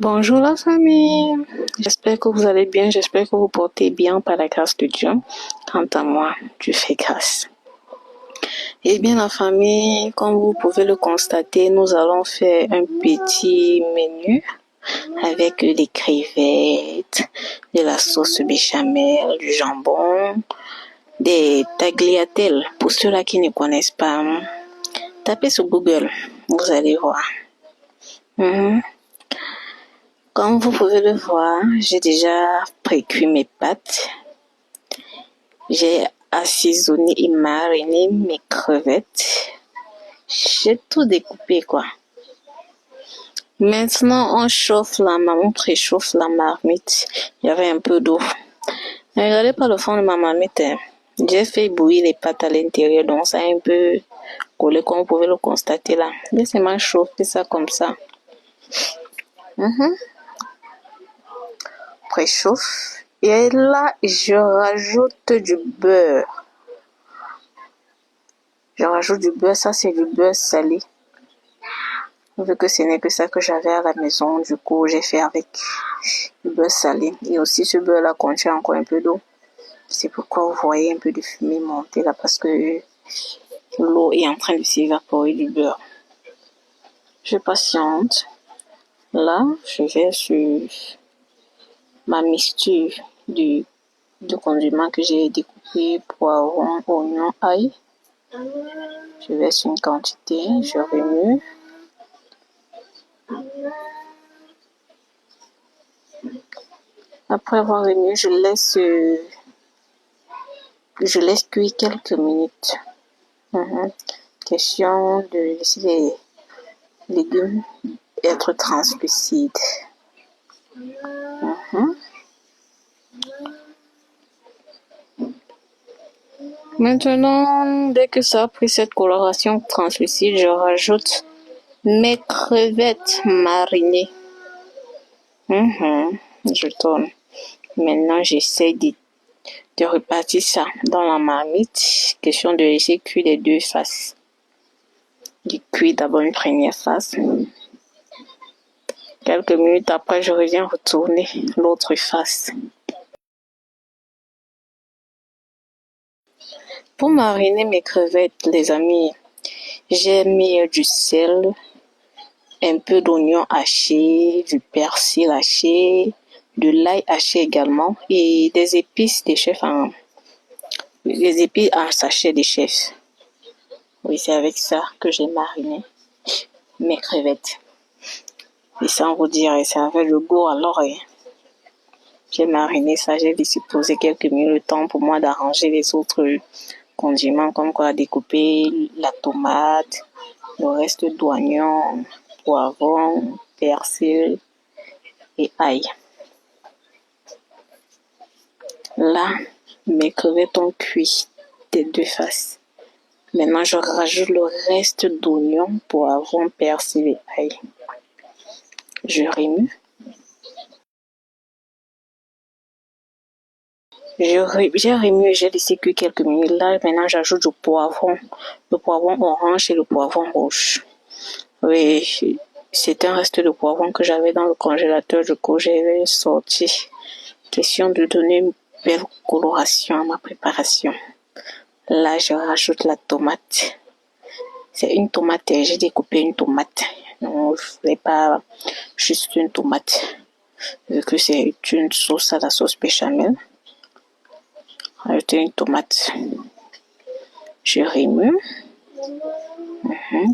Bonjour la famille, j'espère que vous allez bien, j'espère que vous portez bien par la grâce de Dieu. Quant à moi, Dieu fait grâce. Eh bien la famille, comme vous pouvez le constater, nous allons faire un petit menu avec des crevettes, de la sauce béchamel, du jambon, des tagliatelles. Pour ceux-là qui ne connaissent pas, tapez sur Google, vous allez voir. Comme vous pouvez le voir, j'ai déjà pré-cuit mes pâtes. J'ai assaisonné et mariné mes crevettes. J'ai tout découpé, quoi. Maintenant, on préchauffe la marmite. Il y avait un peu d'eau. Ne regardez pas le fond de ma marmite. J'ai fait bouillir les pâtes à l'intérieur, donc ça a un peu collé, comme vous pouvez le constater là. Laissez-moi chauffer ça comme ça. Préchauffe. Et là, je rajoute du beurre. Je rajoute du beurre, ça c'est du beurre salé. Vu que ce n'est que ça que j'avais à la maison, du coup j'ai fait avec du beurre salé. Et aussi ce beurre là contient encore un peu d'eau. C'est pourquoi vous voyez un peu de fumée monter là, parce que l'eau est en train de s'évaporer du beurre. Je patiente. Là, je vais sur ma mixture du condiment que j'ai découpé, poivron, oignon, ail. Je verse une quantité, je remue. Après avoir remué, je laisse cuire quelques minutes. Question de laisser les légumes être translucides. Maintenant, dès que ça a pris cette coloration translucide, je rajoute mes crevettes marinées. Je tourne. Maintenant, j'essaie de repartir ça dans la marmite. Question de laisser cuire les deux faces. Je cuis d'abord une première face. Quelques minutes après, je reviens retourner l'autre face. Pour mariner mes crevettes, les amis, j'ai mis du sel, un peu d'oignon haché, du persil haché, de l'ail haché également et des épices des chefs les épices en sachet des chefs. Oui, c'est avec ça que j'ai mariné mes crevettes. Et sans vous dire, ça avait le goût alors. J'ai mariné ça, j'ai laissé poser quelques minutes le temps pour moi d'arranger les autres condiments, comme quoi découper la tomate, le reste d'oignons, poivron, persil et ail. Là, mes crevettes ont cuit des deux faces. Maintenant, je rajoute le reste d'oignons, poivron, persil et ail. Je remue. J'ai remué, j'ai laissé cuire quelques minutes. Là, maintenant, j'ajoute du poivron. Le poivron orange et le poivron rouge. Oui, c'est un reste de poivron que j'avais dans le congélateur. Du coup, j'ai sorti. Question de donner une belle coloration à ma préparation. Là, je rajoute la tomate. C'est une tomate, j'ai découpé une tomate. Non, je voulais pas juste une tomate. Vu que c'est une sauce à la sauce béchamel. Ajouter une tomate. Je remue.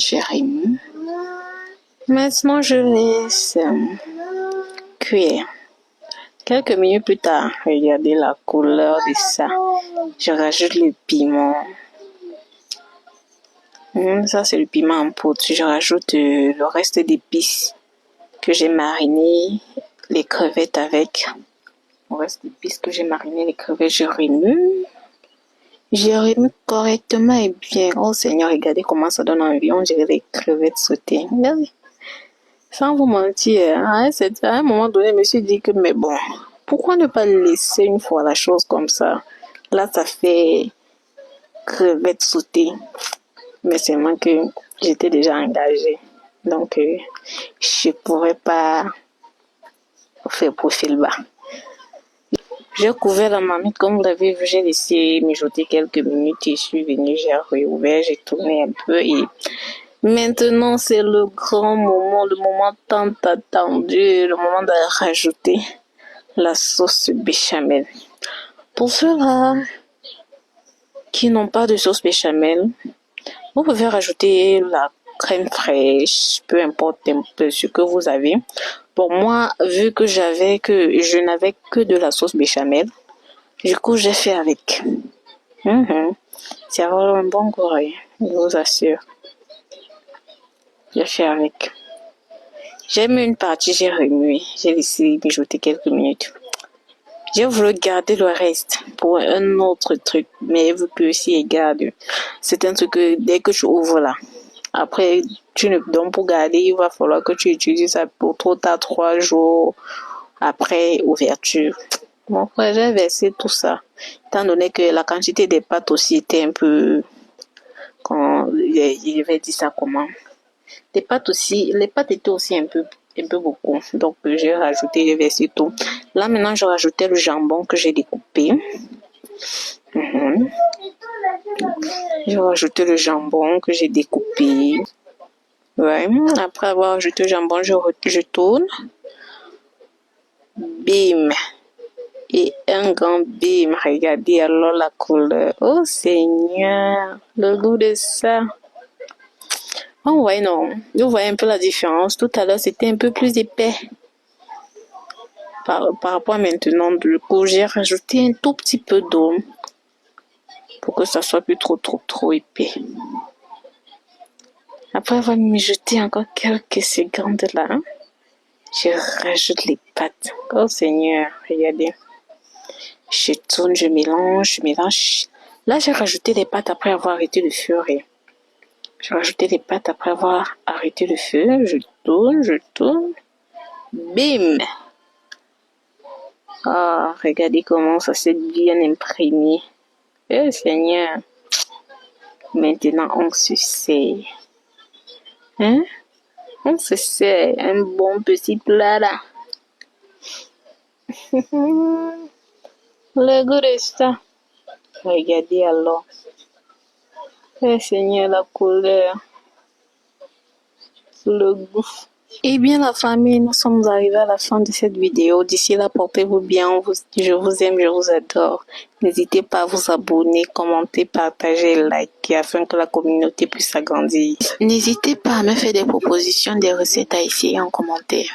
Je remue. Maintenant, je laisse cuire. Quelques minutes plus tard, regardez la couleur de ça. Je rajoute le piment. Ça, c'est le piment en poudre. Je rajoute le reste d'épices que j'ai mariné les crevettes avec. Le reste d'épices que j'ai mariné les crevettes, je remue. Je remue correctement et bien. Oh Seigneur, regardez comment ça donne envie. On dirait les crevettes sautées. Regardez. Sans vous mentir, à un moment donné, je me suis dit que, mais bon, pourquoi ne pas laisser une fois la chose comme ça? Là, ça fait crevettes sautées. Mais seulement que j'étais déjà engagée. Donc, je pourrais pas faire profil bas. J'ai couvert la marmite, comme vous l'avez vu, j'ai laissé mijoter quelques minutes et je suis venue, j'ai réouvert, j'ai tourné un peu et maintenant c'est le grand moment, le moment tant attendu, le moment de rajouter la sauce béchamel. Pour ceux-là qui n'ont pas de sauce béchamel, vous pouvez rajouter la crème fraîche, peu importe un peu ce que vous avez. Pour moi, vu que je n'avais que de la sauce béchamel, du coup, j'ai fait avec. C'est avoir un bon goût, je vous assure. J'ai fait avec. J'ai mis une partie, j'ai remué. J'ai laissé mijoter quelques minutes. J'ai voulu garder le reste pour un autre truc, mais vu que si garde, c'est un truc que dès que tu ouvres là, après, tu ne donnes pour garder, il va falloir que tu utilises ça pour 3 jours après ouverture. Mon frère, j'ai versé tout ça, étant donné que la quantité des pâtes aussi était un peu, je vais dire ça comment. Les pâtes étaient aussi un peu beaucoup. Donc, j'ai versé tout. Là, maintenant, je rajoutais le jambon que j'ai découpé. J'ai rajouté le jambon que j'ai découpé. Ouais. Après avoir ajouté le jambon, je tourne. Bim. Et un grand bim. Regardez alors la couleur. Oh Seigneur. Le goût de ça. Oh ouais, non. Vous voyez un peu la différence. Tout à l'heure, c'était un peu plus épais. Par rapport à maintenant, du coup, j'ai rajouté un tout petit peu d'eau pour que ça soit plus trop épais. Après avoir mijoté encore quelques secondes là, je rajoute les pâtes. Oh Seigneur, regardez. Je tourne, je mélange. Là, j'ai rajouté les pâtes après avoir arrêté le feu. J'ai rajouté les pâtes après avoir arrêté le feu. Je tourne. Bim! Ah, regardez comment ça s'est bien imprégné. Eh Seigneur. Maintenant, on se sert. On se sert un bon petit plat là. Le goût de ça. Regardez alors. Eh Seigneur, la couleur. Le goût. Eh bien la famille, nous sommes arrivés à la fin de cette vidéo. D'ici là, portez-vous bien. Je vous aime, je vous adore. N'hésitez pas à vous abonner, commenter, partager, liker afin que la communauté puisse s'agrandir. N'hésitez pas à me faire des propositions, des recettes à essayer en commentaire.